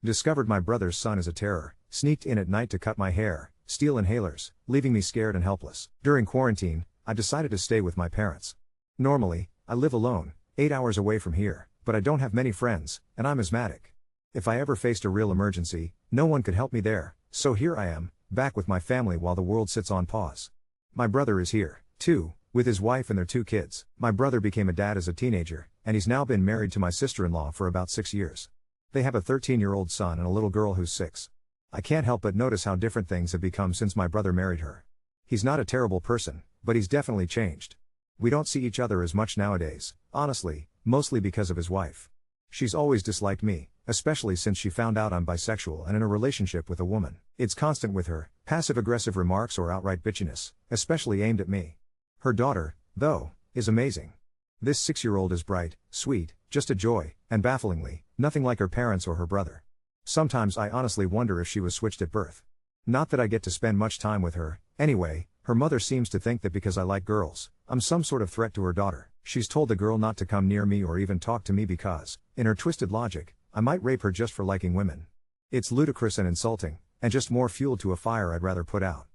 Discovered my brother's son is a terror, sneaked in at night to cut my hair, steal inhalers, leaving me scared and helpless. During quarantine, I decided to stay with my parents. Normally, I live alone, 8 hours away from here, but I don't have many friends, and I'm asthmatic. If I ever faced a real emergency, no one could help me there, so here I am, back with my family while the world sits on pause. My brother is here, too, with his wife and their 2 kids. My brother became a dad as a teenager, and he's now been married to my sister-in-law for about 6 years. They have a 13-year-old son and a little girl who's 6. I can't help but notice how different things have become since my brother married her. He's not a terrible person, but he's definitely changed. We don't see each other as much nowadays, honestly, mostly because of his wife. She's always disliked me, especially since she found out I'm bisexual and in a relationship with a woman. It's constant with her, passive-aggressive remarks or outright bitchiness, especially aimed at me. Her daughter, though, is amazing. This 6-year-old is bright, sweet, just a joy, and bafflingly, nothing like her parents or her brother. Sometimes I honestly wonder if she was switched at birth. Not that I get to spend much time with her, anyway. Her mother seems to think that because I like girls, I'm some sort of threat to her daughter. She's told the girl not to come near me or even talk to me because, in her twisted logic, I might rape her just for liking women. It's ludicrous and insulting, and just more fuel to a fire I'd rather put out.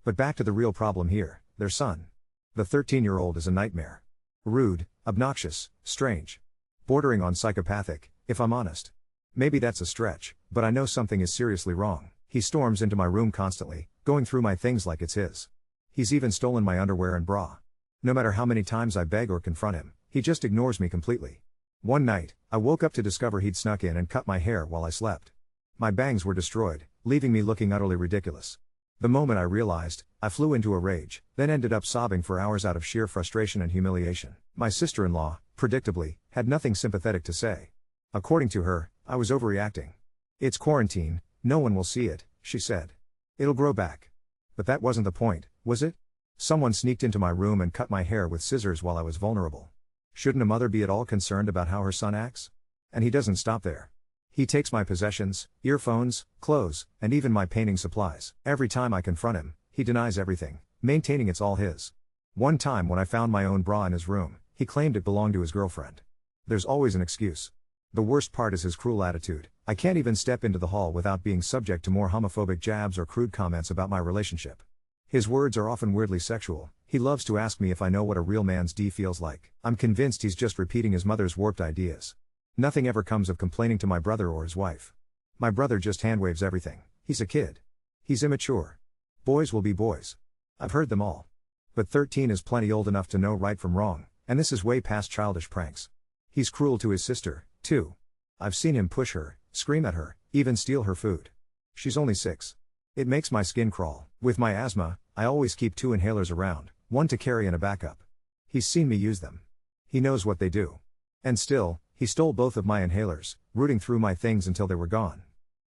But back to the real problem here, their son. The 13-year-old is a nightmare. Rude, obnoxious, strange. Bordering on psychopathic, if I'm honest. Maybe that's a stretch, but I know something is seriously wrong. He storms into my room constantly, going through my things like it's his. He's even stolen my underwear and bra. No matter how many times I beg or confront him, he just ignores me completely. One night, I woke up to discover he'd snuck in and cut my hair while I slept. My bangs were destroyed, leaving me looking utterly ridiculous. The moment I realized, I flew into a rage, then ended up sobbing for hours out of sheer frustration and humiliation. My sister-in-law, predictably, had nothing sympathetic to say. According to her, I was overreacting. It's quarantine, no one will see it, she said. It'll grow back. But that wasn't the point, was it? Someone sneaked into my room and cut my hair with scissors while I was vulnerable. Shouldn't a mother be at all concerned about how her son acts? And he doesn't stop there. He takes my possessions, earphones, clothes, and even my painting supplies. Every time I confront him, he denies everything, maintaining it's all his. One time when I found my own bra in his room, he claimed it belonged to his girlfriend. There's always an excuse. The worst part is his cruel attitude. I can't even step into the hall without being subject to more homophobic jabs or crude comments about my relationship. His words are often weirdly sexual. He loves to ask me if I know what a real man's D feels like. I'm convinced he's just repeating his mother's warped ideas. Nothing ever comes of complaining to my brother or his wife. My brother just handwaves everything. He's a kid. He's immature. Boys will be boys. I've heard them all. But 13 is plenty old enough to know right from wrong, and this is way past childish pranks. He's cruel to his sister, too. I've seen him push her, scream at her, even steal her food. She's only 6. It makes my skin crawl. With my asthma, I always keep 2 inhalers around, one to carry and a backup. He's seen me use them. He knows what they do. And still, he stole both of my inhalers, rooting through my things until they were gone.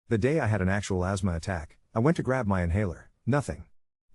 The day I had an actual asthma attack, I went to grab my inhaler, nothing.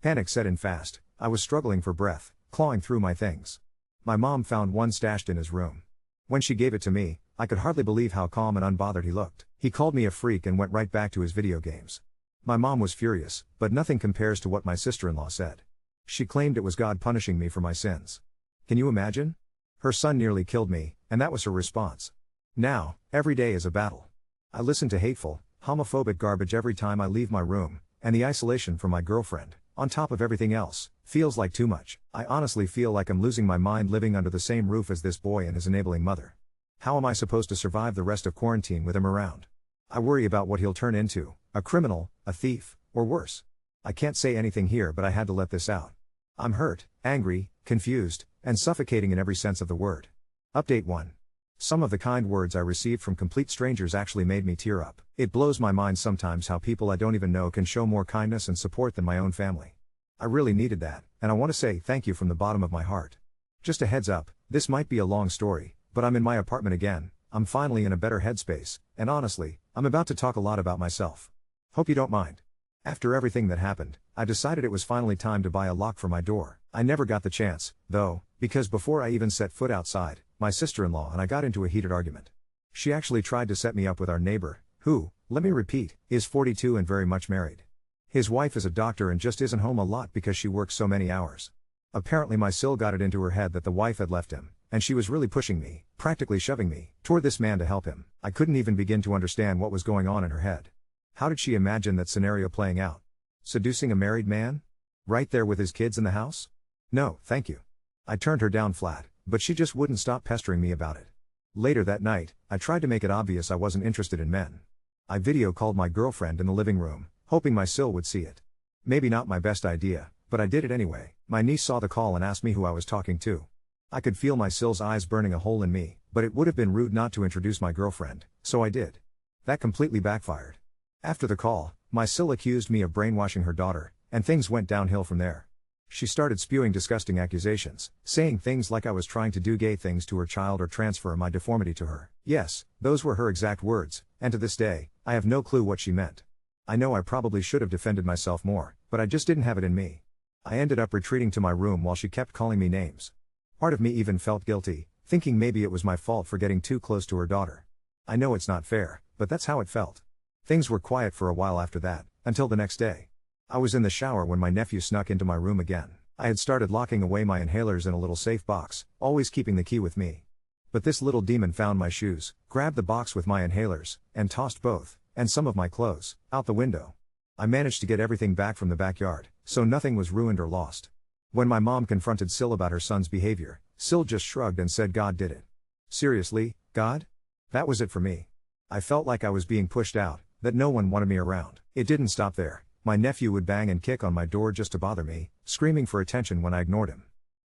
Panic set in fast. I was struggling for breath, clawing through my things. My mom found one stashed in his room. When she gave it to me, I could hardly believe how calm and unbothered he looked. He called me a freak and went right back to his video games. My mom was furious, but nothing compares to what my sister-in-law said. She claimed it was God punishing me for my sins. Can you imagine? Her son nearly killed me, and that was her response. Now, every day is a battle. I listen to hateful, homophobic garbage every time I leave my room, and the isolation from my girlfriend, on top of everything else, feels like too much. I honestly feel like I'm losing my mind living under the same roof as this boy and his enabling mother. How am I supposed to survive the rest of quarantine with him around? I worry about what he'll turn into, a criminal, a thief, or worse. I can't say anything here, but I had to let this out. I'm hurt, angry, confused, and suffocating in every sense of the word. Update 1. Some of the kind words I received from complete strangers actually made me tear up. It blows my mind sometimes how people I don't even know can show more kindness and support than my own family. I really needed that, and I want to say thank you from the bottom of my heart. Just a heads up, this might be a long story, but I'm in my apartment again, I'm finally in a better headspace, and honestly, I'm about to talk a lot about myself. Hope you don't mind. After everything that happened, I decided it was finally time to buy a lock for my door. I never got the chance, though, because before I even set foot outside, my sister-in-law and I got into a heated argument. She actually tried to set me up with our neighbor, who, let me repeat, is 42 and very much married. His wife is a doctor and just isn't home a lot because she works so many hours. Apparently my sil got it into her head that the wife had left him, and she was really pushing me, practically shoving me, toward this man to help him. I couldn't even begin to understand what was going on in her head. How did she imagine that scenario playing out? Seducing a married man? Right there with his kids in the house? No, thank you. I turned her down flat, but she just wouldn't stop pestering me about it. Later that night, I tried to make it obvious I wasn't interested in men. I video called my girlfriend in the living room, hoping my Sil would see it. Maybe not my best idea, but I did it anyway. My niece saw the call and asked me who I was talking to. I could feel my Sil's eyes burning a hole in me, but it would have been rude not to introduce my girlfriend, so I did. That completely backfired. After the call, my Sil accused me of brainwashing her daughter, and things went downhill from there. She started spewing disgusting accusations, saying things like I was trying to do gay things to her child or transfer my deformity to her. Yes, those were her exact words, and to this day, I have no clue what she meant. I know I probably should have defended myself more, but I just didn't have it in me. I ended up retreating to my room while she kept calling me names. Part of me even felt guilty, thinking maybe it was my fault for getting too close to her daughter. I know it's not fair, but that's how it felt. Things were quiet for a while after that, until the next day. I was in the shower when my nephew snuck into my room again. I had started locking away my inhalers in a little safe box, always keeping the key with me. But this little demon found my shoes, grabbed the box with my inhalers, and tossed both, and some of my clothes, out the window. I managed to get everything back from the backyard, so nothing was ruined or lost. When my mom confronted Sil about her son's behavior, Sil just shrugged and said God did it. Seriously, God? That was it for me. I felt like I was being pushed out, that no one wanted me around. It didn't stop there. My nephew would bang and kick on my door just to bother me, screaming for attention when I ignored him.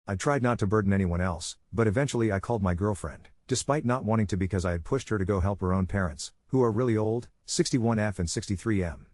I tried not to burden anyone else, but eventually I called my girlfriend, despite not wanting to because I had pushed her to go help her own parents, who are really old, 61F and 63M.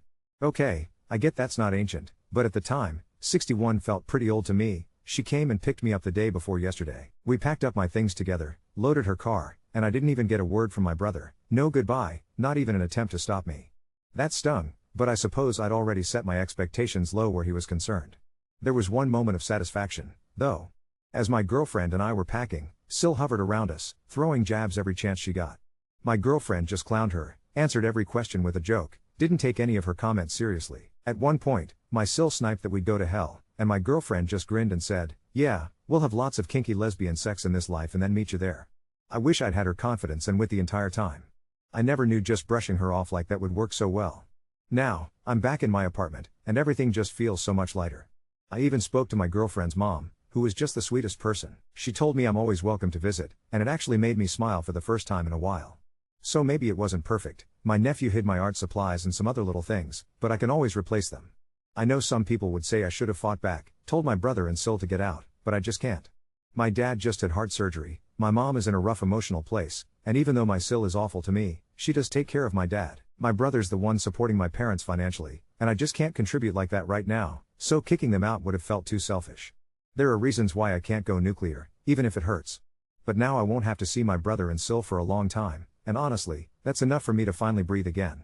Okay, I get that's not ancient, but at the time, 61 felt pretty old to me. She came and picked me up the day before yesterday. We packed up my things together, loaded her car, and I didn't even get a word from my brother, no goodbye, not even an attempt to stop me. That stung. But I suppose I'd already set my expectations low where he was concerned. There was one moment of satisfaction, though. As my girlfriend and I were packing, Sil hovered around us, throwing jabs every chance she got. My girlfriend just clowned her, answered every question with a joke, didn't take any of her comments seriously. At one point, my Sil sniped that we'd go to hell, and my girlfriend just grinned and said, "Yeah, we'll have lots of kinky lesbian sex in this life and then meet you there." I wish I'd had her confidence and wit the entire time. I never knew just brushing her off like that would work so well. Now, I'm back in my apartment, and everything just feels so much lighter. I even spoke to my girlfriend's mom, who was just the sweetest person. She told me I'm always welcome to visit, and it actually made me smile for the first time in a while. So maybe it wasn't perfect. My nephew hid my art supplies and some other little things, but I can always replace them. I know some people would say I should have fought back, told my brother and Sil to get out, but I just can't. My dad just had heart surgery, my mom is in a rough emotional place, and even though my Sil is awful to me, she does take care of my dad. My brother's the one supporting my parents financially, and I just can't contribute like that right now, so kicking them out would have felt too selfish. There are reasons why I can't go nuclear, even if it hurts. But now I won't have to see my brother and Sil for a long time, and honestly, that's enough for me to finally breathe again.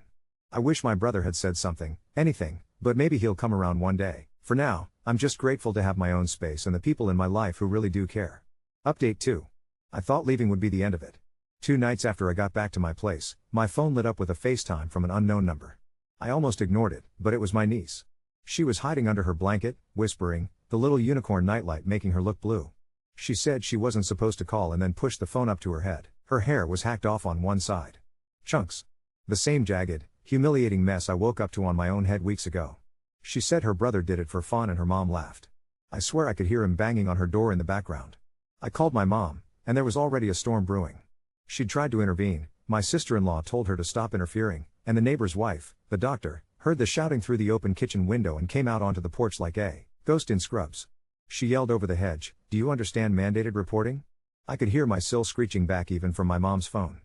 I wish my brother had said something, anything, but maybe he'll come around one day. For now, I'm just grateful to have my own space and the people in my life who really do care. Update 2. I thought leaving would be the end of it. 2 nights after I got back to my place, my phone lit up with a FaceTime from an unknown number. I almost ignored it, but it was my niece. She was hiding under her blanket, whispering, the little unicorn nightlight making her look blue. She said she wasn't supposed to call and then pushed the phone up to her head. Her hair was hacked off on one side. Chunks. The same jagged, humiliating mess I woke up to on my own head weeks ago. She said her brother did it for fun and her mom laughed. I swear I could hear him banging on her door in the background. I called my mom, and there was already a storm brewing. She'd tried to intervene, my sister-in-law told her to stop interfering, and the neighbor's wife, the doctor, heard the shouting through the open kitchen window and came out onto the porch like a ghost in scrubs. She yelled over the hedge, "Do you understand mandated reporting?" I could hear my Sil screeching back even from my mom's phone.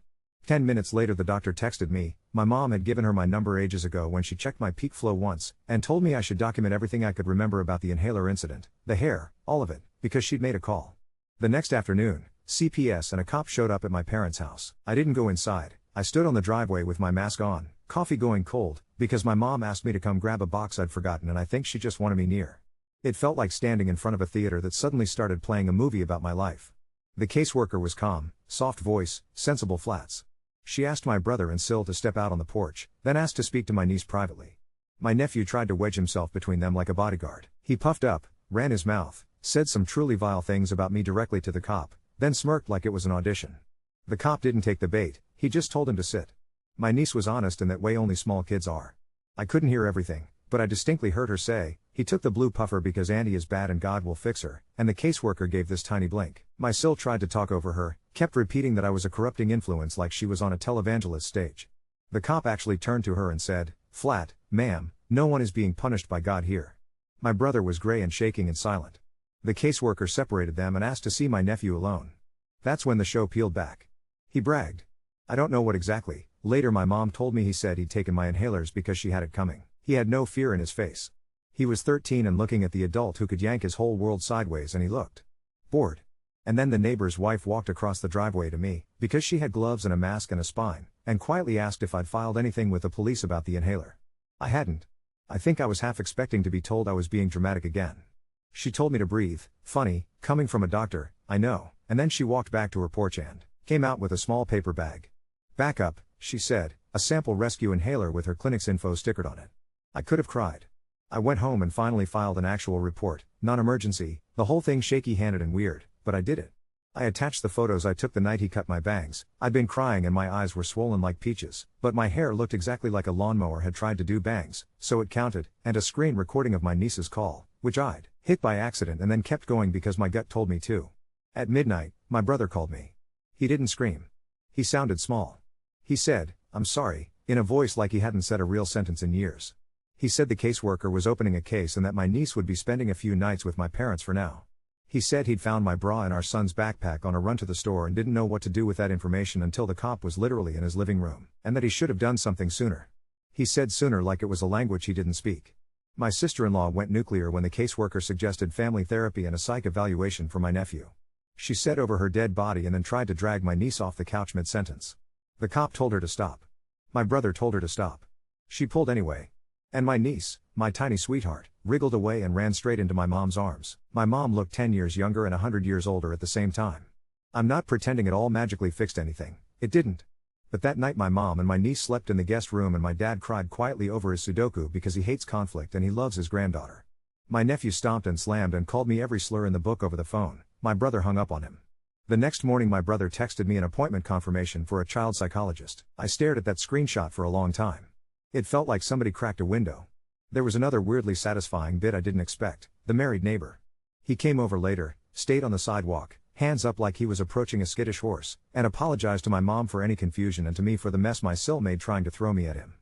10 minutes later the doctor texted me. My mom had given her my number ages ago when she checked my peak flow once, and told me I should document everything I could remember about the inhaler incident, the hair, all of it, because she'd made a call. The next afternoon, CPS and a cop showed up at my parents' house. I didn't go inside. I stood on the driveway with my mask on, coffee going cold, because my mom asked me to come grab a box I'd forgotten and I think she just wanted me near. It felt like standing in front of a theater that suddenly started playing a movie about my life. The caseworker was calm, soft voice, sensible flats. She asked my brother and Sil to step out on the porch, then asked to speak to my niece privately. My nephew tried to wedge himself between them like a bodyguard. He puffed up, ran his mouth, said some truly vile things about me directly to the cop, then smirked like it was an audition. The cop didn't take the bait, he just told him to sit. My niece was honest in that way only small kids are. I couldn't hear everything, but I distinctly heard her say, "He took the blue puffer because Andy is bad and God will fix her," and the caseworker gave this tiny blink. My sil tried to talk over her, kept repeating that I was a corrupting influence like she was on a televangelist stage. The cop actually turned to her and said, flat, "Ma'am, no one is being punished by God here." My brother was gray and shaking and silent. The caseworker separated them and asked to see my nephew alone. That's when the show peeled back. He bragged. I don't know what exactly. Later my mom told me he said he'd taken my inhalers because she had it coming. He had no fear in his face. He was 13 and looking at the adult who could yank his whole world sideways, and he looked bored. And then the neighbor's wife walked across the driveway to me, because she had gloves and a mask and a spine, and quietly asked if I'd filed anything with the police about the inhaler. I hadn't. I think I was half expecting to be told I was being dramatic again. She told me to breathe. Funny, coming from a doctor, I know. And then she walked back to her porch and came out with a small paper bag. "Back up," she said, a sample rescue inhaler with her clinic's info stickered on it. I could have cried. I went home and finally filed an actual report, non-emergency, the whole thing shaky-handed and weird, but I did it. I attached the photos I took the night he cut my bangs. I'd been crying and my eyes were swollen like peaches, but my hair looked exactly like a lawnmower had tried to do bangs, so it counted, and a screen recording of my niece's call, which I'd hit by accident and then kept going because my gut told me to. At midnight, my brother called me. He didn't scream. He sounded small. He said, "I'm sorry," in a voice like he hadn't said a real sentence in years. He said the caseworker was opening a case and that my niece would be spending a few nights with my parents for now. He said he'd found my bra in our son's backpack on a run to the store and didn't know what to do with that information until the cop was literally in his living room, and that he should have done something sooner. He said sooner like it was a language he didn't speak. My sister-in-law went nuclear when the caseworker suggested family therapy and a psych evaluation for my nephew. She said over her dead body and then tried to drag my niece off the couch mid-sentence. The cop told her to stop. My brother told her to stop. She pulled anyway. And my niece, my tiny sweetheart, wriggled away and ran straight into my mom's arms. My mom looked 10 years younger and 100 years older at the same time. I'm not pretending it all magically fixed anything. It didn't. But that night my mom and my niece slept in the guest room and my dad cried quietly over his Sudoku because he hates conflict and he loves his granddaughter. My nephew stomped and slammed and called me every slur in the book over the phone. My brother hung up on him. The next morning my brother texted me an appointment confirmation for a child psychologist. I stared at that screenshot for a long time. It felt like somebody cracked a window. There was another weirdly satisfying bit I didn't expect, the married neighbor. He came over later, stayed on the sidewalk, hands up like he was approaching a skittish horse, and apologized to my mom for any confusion and to me for the mess my sil made trying to throw me at him.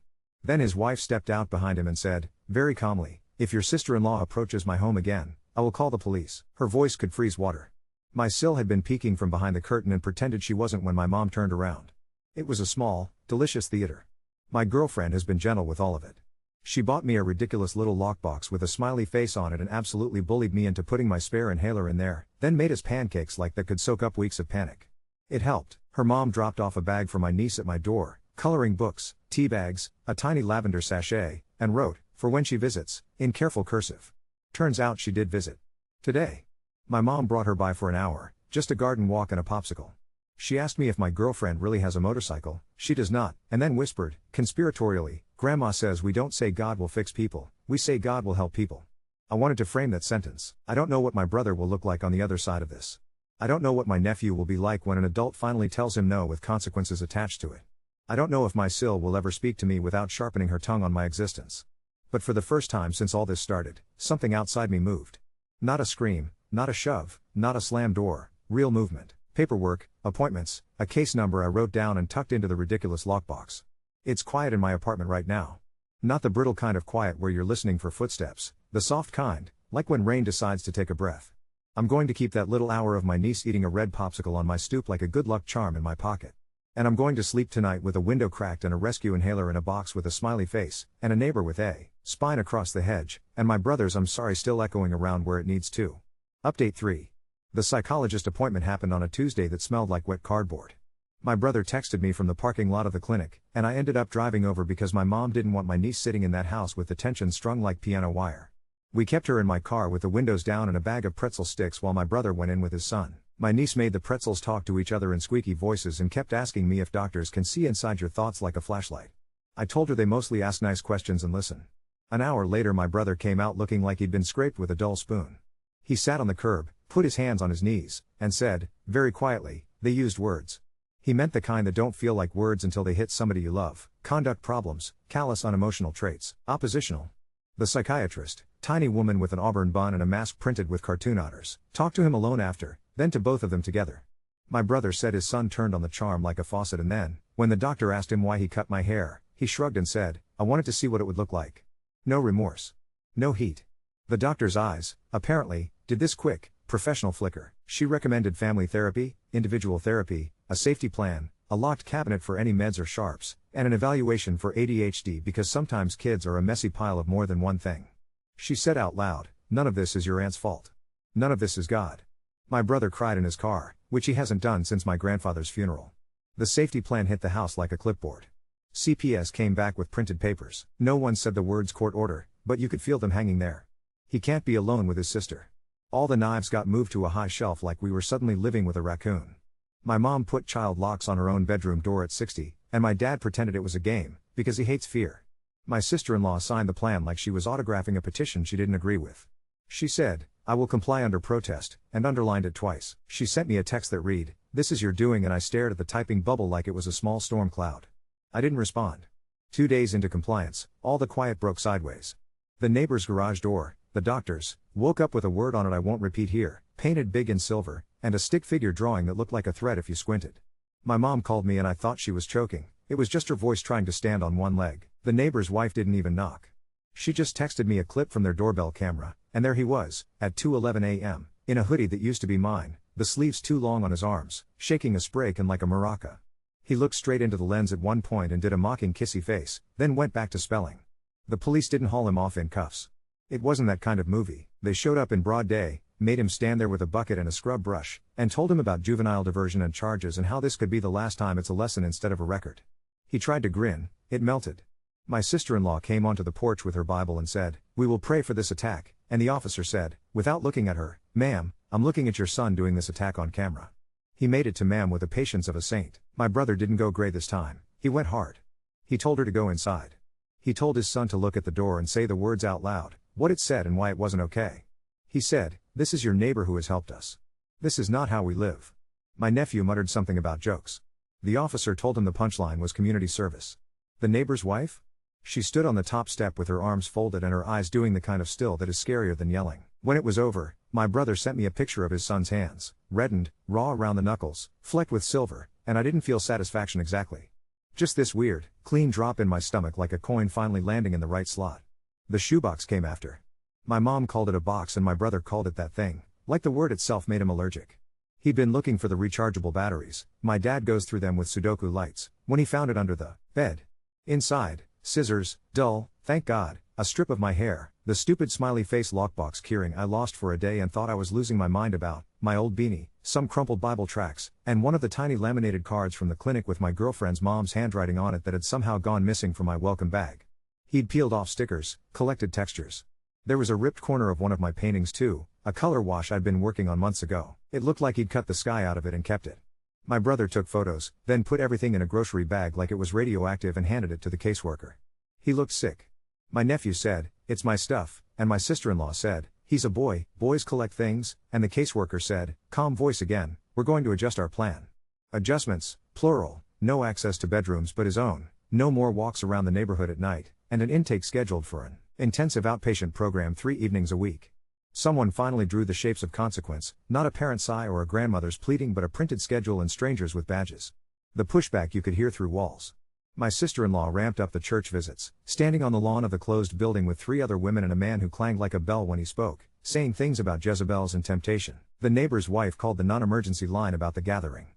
Then his wife stepped out behind him and said, very calmly, "If your sister-in-law approaches my home again, I will call the police." Her voice could freeze water. My sil had been peeking from behind the curtain and pretended she wasn't when my mom turned around. It was a small, delicious theater. My girlfriend has been gentle with all of it. She bought me a ridiculous little lockbox with a smiley face on it and absolutely bullied me into putting my spare inhaler in there, then made us pancakes like that could soak up weeks of panic. It helped. Her mom dropped off a bag for my niece at my door, coloring books, tea bags, a tiny lavender sachet, and wrote, "For when she visits," in careful cursive. Turns out she did visit. Today. My mom brought her by for an hour, just a garden walk and a popsicle. She asked me if my girlfriend really has a motorcycle. She does not, and then whispered, conspiratorially, "Grandma says we don't say God will fix people, we say God will help people." I wanted to frame that sentence. I don't know what my brother will look like on the other side of this. I don't know what my nephew will be like when an adult finally tells him no with consequences attached to it. I don't know if my sil will ever speak to me without sharpening her tongue on my existence. But for the first time since all this started, something outside me moved. Not a scream, not a shove, not a slam door, real movement. Paperwork, appointments, a case number I wrote down and tucked into the ridiculous lockbox. It's quiet in my apartment right now. Not the brittle kind of quiet where you're listening for footsteps, the soft kind, like when rain decides to take a breath. I'm going to keep that little hour of my niece eating a red popsicle on my stoop like a good luck charm in my pocket. And I'm going to sleep tonight with a window cracked and a rescue inhaler in a box with a smiley face, and a neighbor with a spine across the hedge, and my brother's "I'm sorry" still echoing around where it needs to. Update 3. The psychologist appointment happened on a Tuesday that smelled like wet cardboard. My brother texted me from the parking lot of the clinic, and I ended up driving over because my mom didn't want my niece sitting in that house with the tension strung like piano wire. We kept her in my car with the windows down and a bag of pretzel sticks while my brother went in with his son. My niece made the pretzels talk to each other in squeaky voices and kept asking me if doctors can see inside your thoughts like a flashlight. I told her they mostly ask nice questions and listen. An hour later my brother came out looking like he'd been scraped with a dull spoon. He sat on the curb, put his hands on his knees, and said, very quietly, they used words. He meant the kind that don't feel like words until they hit somebody you love. Conduct problems, callous unemotional traits, oppositional. The psychiatrist, tiny woman with an auburn bun and a mask printed with cartoon otters, talked to him alone after, then to both of them together. My brother said his son turned on the charm like a faucet, and then, when the doctor asked him why he cut my hair, he shrugged and said, I wanted to see what it would look like. No remorse. No heat. The doctor's eyes, apparently, did this quick, professional flicker. She recommended family therapy, individual therapy, a safety plan, a locked cabinet for any meds or sharps, and an evaluation for ADHD because sometimes kids are a messy pile of more than one thing. She said out loud, none of this is your aunt's fault. None of this is God. My brother cried in his car, which he hasn't done since my grandfather's funeral. The safety plan hit the house like a clipboard. CPS came back with printed papers. No one said the words court order, but you could feel them hanging there. He can't be alone with his sister. All the knives got moved to a high shelf like we were suddenly living with a raccoon. My mom put child locks on her own bedroom door at 60, and my dad pretended it was a game, because he hates fear. My sister-in-law signed the plan like she was autographing a petition she didn't agree with. She said, I will comply under protest, and underlined it twice. She sent me a text that read, this is your doing, and I stared at the typing bubble like it was a small storm cloud. I didn't respond. 2 days into compliance, all the quiet broke sideways. The neighbor's garage door, the doctor's, woke up with a word on it I won't repeat here, painted big in silver, and a stick figure drawing that looked like a thread if you squinted. My mom called me and I thought she was choking. It was just her voice trying to stand on one leg. The neighbor's wife didn't even knock. She just texted me a clip from their doorbell camera, and there he was, at 2:11 a.m., in a hoodie that used to be mine, the sleeves too long on his arms, shaking a spray can like a maraca. He looked straight into the lens at one point and did a mocking kissy face, then went back to spelling. The police didn't haul him off in cuffs. It wasn't that kind of movie. They showed up in broad day, made him stand there with a bucket and a scrub brush, and told him about juvenile diversion and charges and how this could be the last time it's a lesson instead of a record. He tried to grin, it melted. My sister-in-law came onto the porch with her Bible and said, we will pray for this attack, and the officer said, without looking at her, ma'am, I'm looking at your son doing this attack on camera. He made it to ma'am with the patience of a saint. My brother didn't go gray this time, he went hard. He told her to go inside. He told his son to look at the door and say the words out loud, what it said and why it wasn't okay. He said, this is your neighbor who has helped us. This is not how we live. My nephew muttered something about jokes. The officer told him the punchline was community service. The neighbor's wife? She stood on the top step with her arms folded and her eyes doing the kind of still that is scarier than yelling. When it was over, my brother sent me a picture of his son's hands, reddened, raw around the knuckles, flecked with silver, and I didn't feel satisfaction exactly. Just this weird, clean drop in my stomach like a coin finally landing in the right slot. The shoebox came after. My mom called it a box and my brother called it that thing, like the word itself made him allergic. He'd been looking for the rechargeable batteries. My dad goes through them with Sudoku lights, when he found it under the bed. Inside, scissors, dull, thank God, a strip of my hair, the stupid smiley face lockbox keyring I lost for a day and thought I was losing my mind about, my old beanie, some crumpled Bible tracts, and one of the tiny laminated cards from the clinic with my girlfriend's mom's handwriting on it that had somehow gone missing from my welcome bag. He'd peeled off stickers, collected textures. There was a ripped corner of one of my paintings too, a color wash I'd been working on months ago. It looked like he'd cut the sky out of it and kept it. My brother took photos, then put everything in a grocery bag like it was radioactive and handed it to the caseworker. He looked sick. My nephew said, it's my stuff, and my sister-in-law said, he's a boy, boys collect things, and the caseworker said, calm voice again, we're going to adjust our plan. Adjustments, plural, no access to bedrooms but his own, no more walks around the neighborhood at night, and an intake scheduled for an intensive outpatient program 3 evenings a week. Someone finally drew the shapes of consequence, not a parent's sigh or a grandmother's pleading but a printed schedule and strangers with badges. The pushback you could hear through walls. My sister-in-law ramped up the church visits, standing on the lawn of the closed building with 3 other women and a man who clanged like a bell when he spoke, saying things about Jezebels and temptation. The neighbor's wife called the non-emergency line about the gathering.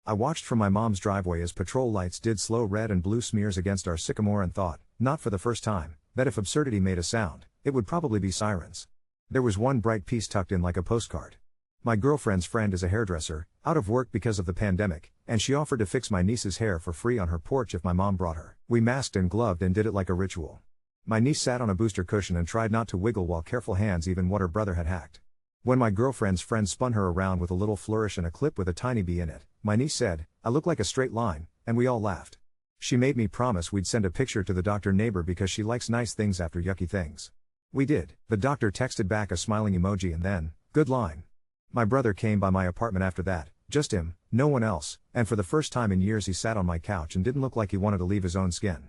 I watched from my mom's driveway as patrol lights did slow red and blue smears against our sycamore and thought, not for the first time, that if absurdity made a sound, it would probably be sirens. There was one bright piece tucked in like a postcard. My girlfriend's friend is a hairdresser, out of work because of the pandemic, and she offered to fix my niece's hair for free on her porch if my mom brought her. We masked and gloved and did it like a ritual. My niece sat on a booster cushion and tried not to wiggle while careful hands even what her brother had hacked. When my girlfriend's friend spun her around with a little flourish and a clip with a tiny bee in it, my niece said, I look like a straight line, and we all laughed. She made me promise we'd send a picture to the doctor neighbor because she likes nice things after yucky things. We did. The doctor texted back a smiling emoji and then, Good line. My brother came by my apartment after that, just him, no one else, and for the first time in years he sat on my couch and didn't look like he wanted to leave his own skin.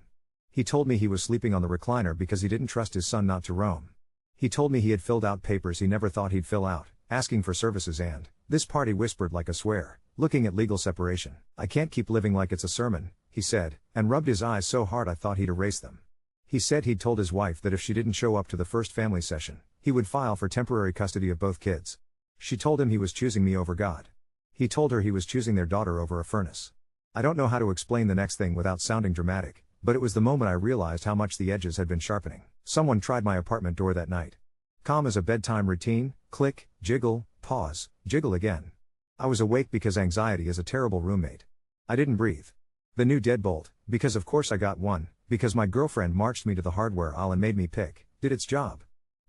He told me he was sleeping on the recliner because he didn't trust his son not to roam. He told me he had filled out papers he never thought he'd fill out, asking for services and, this part he whispered like a swear, looking at legal separation. I can't keep living like it's a sermon, he said, and rubbed his eyes so hard I thought he'd erase them. He said he'd told his wife that if she didn't show up to the first family session, he would file for temporary custody of both kids. She told him he was choosing me over God. He told her he was choosing their daughter over a furnace. I don't know how to explain the next thing without sounding dramatic, but it was the moment I realized how much the edges had been sharpening. Someone tried my apartment door that night. Calm as a bedtime routine, click, jiggle, pause, jiggle again. I was awake because anxiety is a terrible roommate. I didn't breathe. The new deadbolt, because of course I got one, because my girlfriend marched me to the hardware aisle and made me pick, did its job.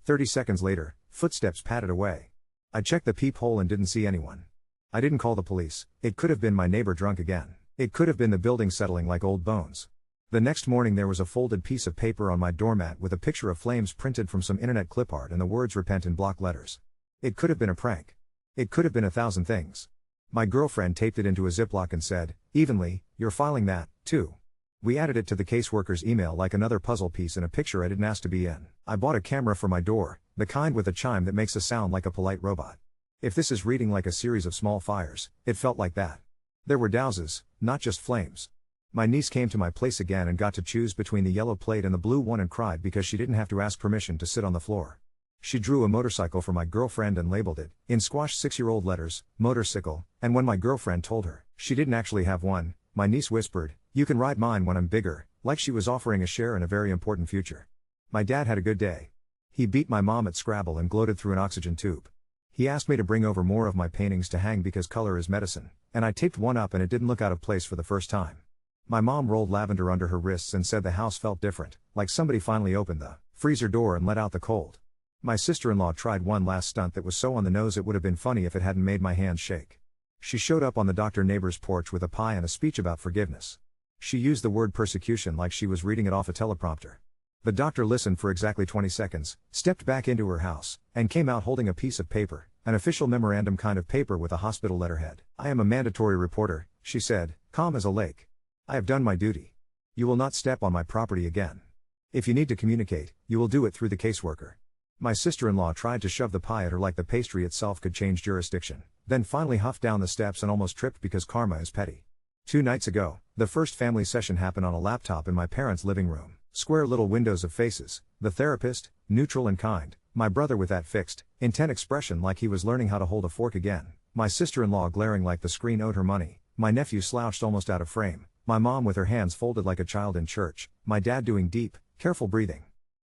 30 seconds later, footsteps padded away. I checked the peephole and didn't see anyone. I didn't call the police. It could have been my neighbor drunk again. It could have been the building settling like old bones. The next morning there was a folded piece of paper on my doormat with a picture of flames printed from some internet clip art and the words repent in block letters. It could have been a prank. It could have been 1,000 things. My girlfriend taped it into a Ziploc and said, evenly, you're filing that, too. We added it to the caseworker's email like another puzzle piece in a picture I didn't ask to be in. I bought a camera for my door, the kind with a chime that makes a sound like a polite robot. If this is reading like a series of small fires, it felt like that. There were douses, not just flames. My niece came to my place again and got to choose between the yellow plate and the blue one and cried because she didn't have to ask permission to sit on the floor. She drew a motorcycle for my girlfriend and labeled it, in squashed 6-year-old letters, motorcycle, and when my girlfriend told her she didn't actually have one, my niece whispered, you can ride mine when I'm bigger, like she was offering a share in a very important future. My dad had a good day. He beat my mom at Scrabble and gloated through an oxygen tube. He asked me to bring over more of my paintings to hang because color is medicine, and I taped one up and it didn't look out of place for the first time. My mom rolled lavender under her wrists and said the house felt different, like somebody finally opened the freezer door and let out the cold. My sister-in-law tried one last stunt that was so on the nose it would have been funny if it hadn't made my hands shake. She showed up on the doctor neighbor's porch with a pie and a speech about forgiveness. She used the word persecution like she was reading it off a teleprompter. The doctor listened for exactly 20 seconds, stepped back into her house, and came out holding a piece of paper, an official memorandum kind of paper with a hospital letterhead. I am a mandatory reporter, she said, calm as a lake. I have done my duty. You will not step on my property again. If you need to communicate, you will do it through the caseworker. My sister-in-law tried to shove the pie at her like the pastry itself could change jurisdiction, then finally huffed down the steps and almost tripped because karma is petty. 2 nights ago, the first family session happened on a laptop in my parents' living room. Square little windows of faces, the therapist, neutral and kind, my brother with that fixed, intent expression like he was learning how to hold a fork again, my sister-in-law glaring like the screen owed her money, my nephew slouched almost out of frame, my mom with her hands folded like a child in church, my dad doing deep, careful breathing.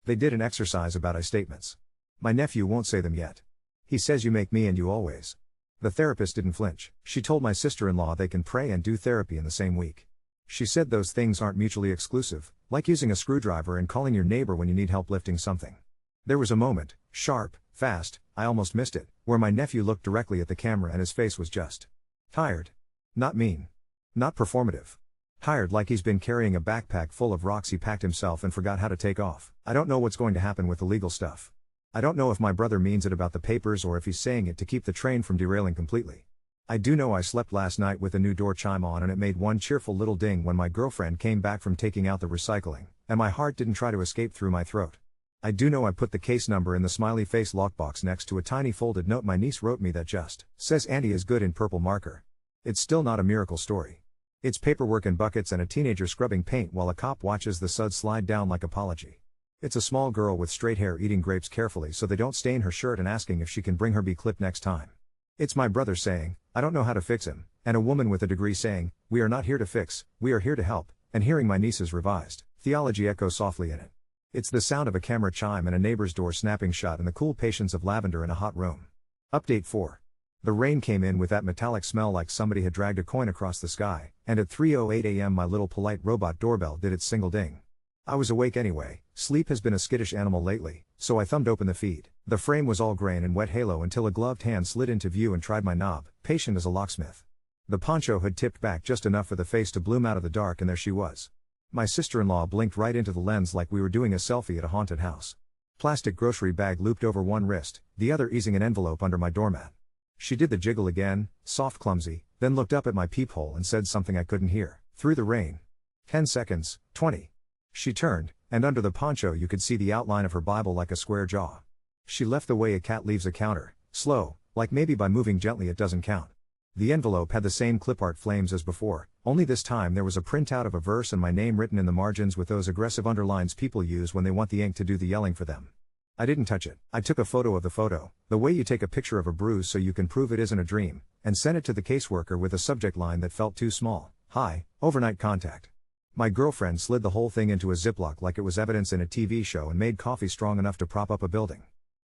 They did an exercise about I statements. My nephew won't say them yet. He says you make me and you always. The therapist didn't flinch. She told my sister-in-law they can pray and do therapy in the same week. She said those things aren't mutually exclusive, like using a screwdriver and calling your neighbor when you need help lifting something. There was a moment, sharp, fast, I almost missed it, where my nephew looked directly at the camera and his face was just tired. Not mean. Not performative. Tired like he's been carrying a backpack full of rocks he packed himself and forgot how to take off. I don't know what's going to happen with the legal stuff. I don't know if my brother means it about the papers or if he's saying it to keep the train from derailing completely. I do know I slept last night with a new door chime on and it made one cheerful little ding when my girlfriend came back from taking out the recycling, and my heart didn't try to escape through my throat. I do know I put the case number in the smiley face lockbox next to a tiny folded note my niece wrote me that just says Andy is good in purple marker. It's still not a miracle story. It's paperwork and buckets and a teenager scrubbing paint while a cop watches the suds slide down like apology. It's a small girl with straight hair eating grapes carefully so they don't stain her shirt and asking if she can bring her be clipped next time. It's my brother saying, I don't know how to fix him, and a woman with a degree saying, we are not here to fix, we are here to help, and hearing my niece's revised theology echo softly in it. It's the sound of a camera chime and a neighbor's door snapping shut and the cool patience of lavender in a hot room. Update 4. The rain came in with that metallic smell like somebody had dragged a coin across the sky, and at 3:08 a.m. my little polite robot doorbell did its single ding. I was awake anyway. Sleep has been a skittish animal lately, so I thumbed open the feed. The frame was all grain and wet halo until a gloved hand slid into view and tried my knob, patient as a locksmith. The poncho had tipped back just enough for the face to bloom out of the dark and there she was. My sister-in-law blinked right into the lens like we were doing a selfie at a haunted house. Plastic grocery bag looped over one wrist, the other easing an envelope under my doormat. She did the jiggle again, soft clumsy, then looked up at my peephole and said something I couldn't hear. Through the rain. 10 seconds, 20. She turned, and under the poncho you could see the outline of her Bible like a square jaw. She left the way a cat leaves a counter, slow, like maybe by moving gently it doesn't count. The envelope had the same clip art flames as before, only this time there was a printout of a verse and my name written in the margins with those aggressive underlines people use when they want the ink to do the yelling for them. I didn't touch it. I took a photo of the photo, the way you take a picture of a bruise so you can prove it isn't a dream, and sent it to the caseworker with a subject line that felt too small. Hi, overnight contact. My girlfriend slid the whole thing into a Ziploc like it was evidence in a TV show and made coffee strong enough to prop up a building.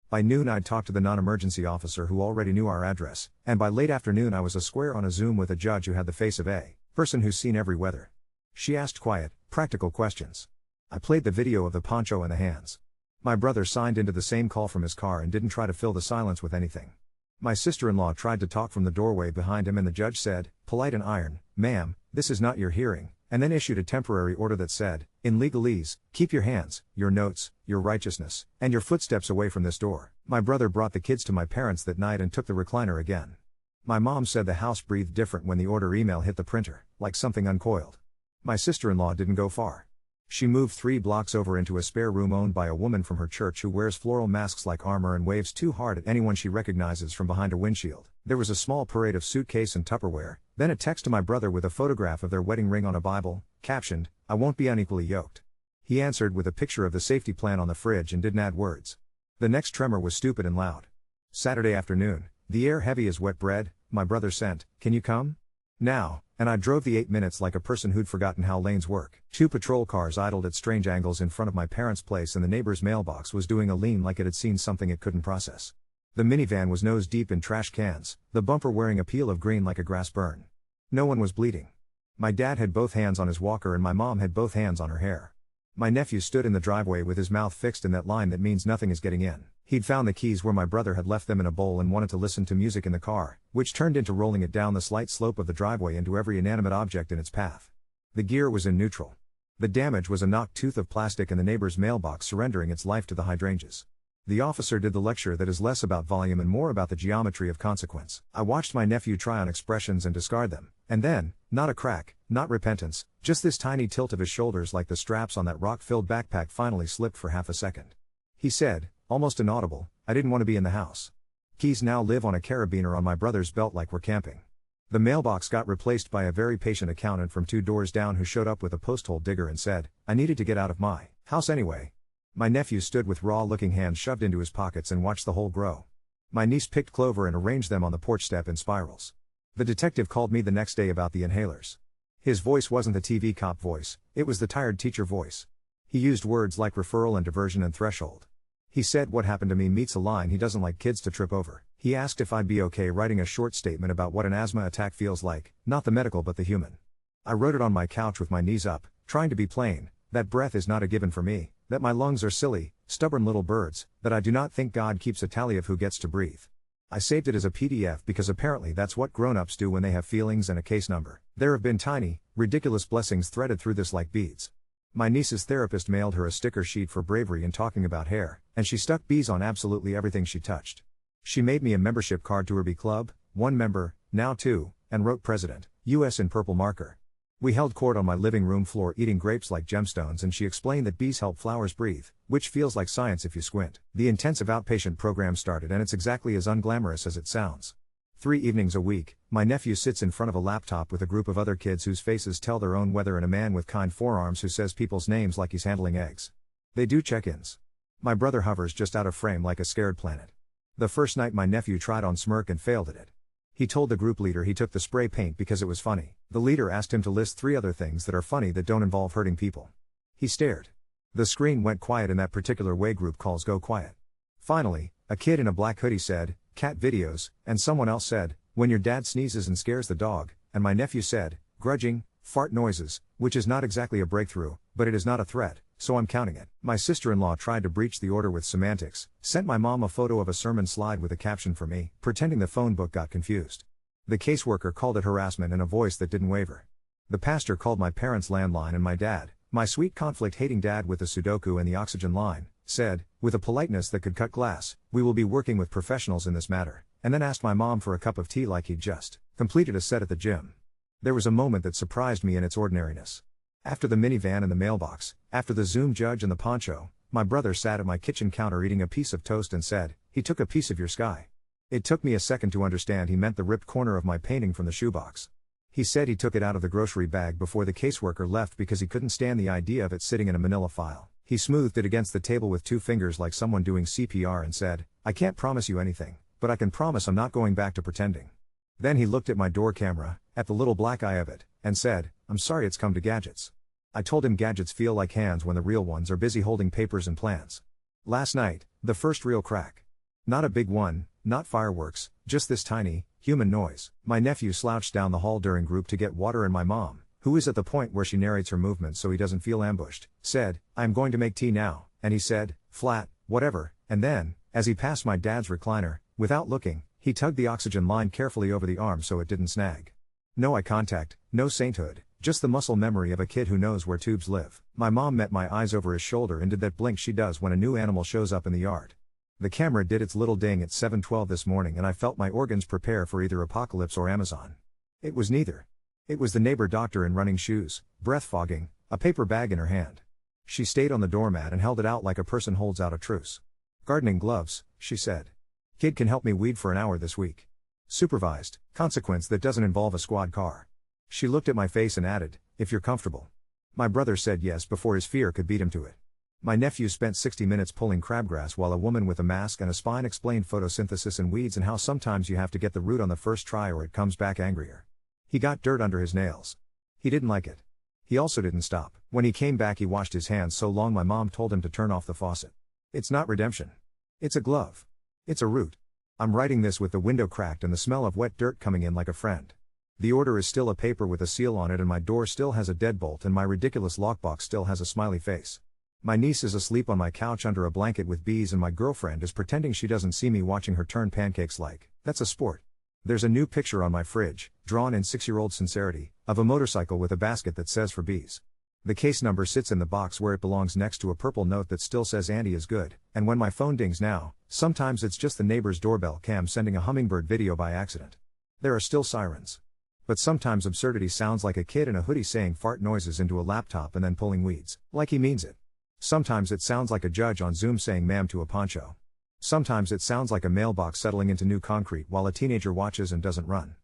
By noon I'd talked to the non-emergency officer who already knew our address, and by late afternoon I was a square on a Zoom with a judge who had the face of a person who's seen every weather. She asked quiet, practical questions. I played the video of the poncho and the hands. My brother signed into the same call from his car and didn't try to fill the silence with anything. My sister-in-law tried to talk from the doorway behind him and the judge said, polite and iron, ma'am, this is not your hearing, and then issued a temporary order that said, in legalese, keep your hands, your notes, your righteousness, and your footsteps away from this door. My brother brought the kids to my parents that night and took the recliner again. My mom said the house breathed different when the order email hit the printer, like something uncoiled. My sister-in-law didn't go far. She moved 3 blocks over into a spare room owned by a woman from her church who wears floral masks like armor and waves too hard at anyone she recognizes from behind a windshield. There was a small parade of suitcase and Tupperware, then a text to my brother with a photograph of their wedding ring on a Bible, captioned, I won't be unequally yoked. He answered with a picture of the safety plan on the fridge and didn't add words. The next tremor was stupid and loud. Saturday afternoon, the air heavy as wet bread, my brother sent, can you come? Now, and I drove the 8 minutes like a person who'd forgotten how lanes work. 2 patrol cars idled at strange angles in front of my parents' place and the neighbor's mailbox was doing a lean like it had seen something it couldn't process. The minivan was nose deep in trash cans, the bumper wearing a peel of green like a grass burn. No one was bleeding. My dad had both hands on his walker and my mom had both hands on her hair. My nephew stood in the driveway with his mouth fixed in that line that means nothing is getting in. He'd found the keys where my brother had left them in a bowl and wanted to listen to music in the car, which turned into rolling it down the slight slope of the driveway into every inanimate object in its path. The gear was in neutral. The damage was a knocked tooth of plastic in the neighbor's mailbox surrendering its life to the hydrangeas. The officer did the lecture that is less about volume and more about the geometry of consequence. I watched my nephew try on expressions and discard them, and then, not a crack, not repentance, just this tiny tilt of his shoulders like the straps on that rock-filled backpack finally slipped for half a second. He said, almost inaudible, I didn't want to be in the house. Keys now live on a carabiner on my brother's belt like we're camping. The mailbox got replaced by a very patient accountant from 2 doors down who showed up with a post-hole digger and said, I needed to get out of my house anyway. My nephew stood with raw-looking hands shoved into his pockets and watched the hole grow. My niece picked clover and arranged them on the porch step in spirals. The detective called me the next day about the inhalers. His voice wasn't the TV cop voice, it was the tired teacher voice. He used words like referral and diversion and threshold. He said what happened to me meets a line he doesn't like kids to trip over. He asked if I'd be okay writing a short statement about what an asthma attack feels like, not the medical but the human. I wrote it on my couch with my knees up, trying to be plain, that breath is not a given for me, that my lungs are silly, stubborn little birds, that I do not think God keeps a tally of who gets to breathe. I saved it as a PDF because apparently that's what grown-ups do when they have feelings and a case number. There have been tiny, ridiculous blessings threaded through this like beads. My niece's therapist mailed her a sticker sheet for bravery in talking about hair, and she stuck bees on absolutely everything she touched. She made me a membership card to her bee club, 1 member, now 2, and wrote President, US in purple marker. We held court on my living room floor eating grapes like gemstones and she explained that bees help flowers breathe, which feels like science if you squint. The intensive outpatient program started and it's exactly as unglamorous as it sounds. 3 evenings a week, my nephew sits in front of a laptop with a group of other kids whose faces tell their own weather and a man with kind forearms who says people's names like he's handling eggs. They do check-ins. My brother hovers just out of frame like a scared planet. The first night my nephew tried on smirk and failed at it. He told the group leader he took the spray paint because it was funny. The leader asked him to list 3 other things that are funny that don't involve hurting people. He stared. The screen went quiet in that particular way group calls go quiet. Finally, a kid in a black hoodie said, cat videos, and someone else said, when your dad sneezes and scares the dog, and my nephew said, grudging, fart noises, which is not exactly a breakthrough, but it is not a threat, so I'm counting it. My sister-in-law tried to breach the order with semantics, sent my mom a photo of a sermon slide with a caption for me, pretending the phone book got confused. The caseworker called it harassment in a voice that didn't waver. The pastor called my parents' landline and my dad, my sweet conflict-hating dad with the Sudoku and the oxygen line, said, with a politeness that could cut glass, "We will be working with professionals in this matter," and then asked my mom for a cup of tea like he'd just completed a set at the gym. There was a moment that surprised me in its ordinariness. After the minivan and the mailbox, after the Zoom judge and the poncho, my brother sat at my kitchen counter eating a piece of toast and said, "He took a piece of your sky." It took me a second to understand he meant the ripped corner of my painting from the shoebox. He said he took it out of the grocery bag before the caseworker left because he couldn't stand the idea of it sitting in a manila file. He smoothed it against the table with 2 fingers like someone doing CPR and said, "I can't promise you anything, but I can promise I'm not going back to pretending." Then he looked at my door camera, at the little black eye of it, and said, "I'm sorry it's come to gadgets." I told him gadgets feel like hands when the real ones are busy holding papers and plans. Last night, the first real crack. Not a big one, not fireworks, just this tiny, human noise. My nephew slouched down the hall during group to get water and my mom, who is at the point where she narrates her movements so he doesn't feel ambushed, said, "I am going to make tea now," and he said, flat, "Whatever," and then, as he passed my dad's recliner, without looking, he tugged the oxygen line carefully over the arm so it didn't snag. No eye contact, no sainthood, just the muscle memory of a kid who knows where tubes live. My mom met my eyes over his shoulder and did that blink she does when a new animal shows up in the yard. The camera did its little ding at 7:12 this morning and I felt my organs prepare for either apocalypse or Amazon. It was neither. It was the neighbor doctor in running shoes, breath fogging, a paper bag in her hand. She stayed on the doormat and held it out like a person holds out a truce. "Gardening gloves," she said. "Kid can help me weed for an hour this week. Supervised, consequence that doesn't involve a squad car." She looked at my face and added, "If you're comfortable." My brother said yes before his fear could beat him to it. My nephew spent 60 minutes pulling crabgrass while a woman with a mask and a spine explained photosynthesis and weeds and how sometimes you have to get the root on the first try or it comes back angrier. He got dirt under his nails. He didn't like it. He also didn't stop. When he came back he washed his hands so long my mom told him to turn off the faucet. It's not redemption. It's a glove. It's a root. I'm writing this with the window cracked and the smell of wet dirt coming in like a friend. The order is still a paper with a seal on it and my door still has a deadbolt and my ridiculous lockbox still has a smiley face. My niece is asleep on my couch under a blanket with bees and my girlfriend is pretending she doesn't see me watching her turn pancakes like, that's a sport. There's a new picture on my fridge, drawn in 6-year-old sincerity, of a motorcycle with a basket that says for bees. The case number sits in the box where it belongs next to a purple note that still says Andy is good, and when my phone dings now, sometimes it's just the neighbor's doorbell cam sending a hummingbird video by accident. There are still sirens. But sometimes absurdity sounds like a kid in a hoodie saying fart noises into a laptop and then pulling weeds, like he means it. Sometimes it sounds like a judge on Zoom saying ma'am to a poncho. Sometimes it sounds like a mailbox settling into new concrete while a teenager watches and doesn't run.